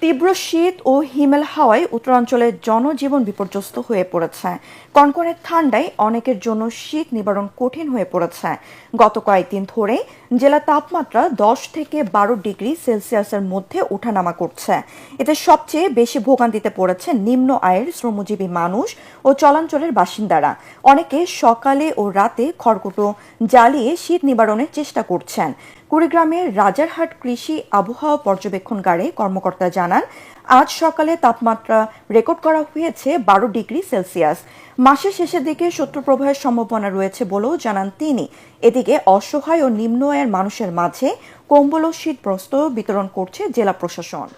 তীব্র শীত ও হিমেল হাওয়ায় উত্তরাঞ্চলের জনজীবন বিপর্যস্ত হয়ে পড়েছে। কনকনে ঠান্ডায় অনেকের জন্য শীত নিবারণ কঠিন হয়ে পড়েছে। গত কয়েকদিন ধরে জেলার তাপমাত্রা 10 থেকে 12 ডিগ্রি সেলসিয়াসের মধ্যে ওঠানামা করছে। এতে সবচেয়ে বেশি ভোগান্তিতে পড়েছে নিম্ন আয়ের শ্রমজীবী মানুষ ও চলাঞ্চলের বাসিন্দারা। অনেকে সকালে ও রাতে খড়কুটো জ্বালিয়ে শীত নিবারণের চেষ্টা করছেন। কুড়িগ্রামের রাজারহাট কৃষি আবহাওয়া পর্যবেক্ষণাগারে কর্মকর্তা জানান, আজ সকালে তাপমাত্রা রেকর্ড করা হয়েছে 12 ডিগ্রি সেলসিয়াস। মাসের শেষের দিকে শৈত্যপ্রবাহের সম্ভাবনা রয়েছে বলেও জানান তিনি। এদিকে অসহায় ও নিম্ন আয়ের মানুষের মাঝে কম্বল ও শীতবস্ত্র বিতরণ করছে জেলা প্রশাসন।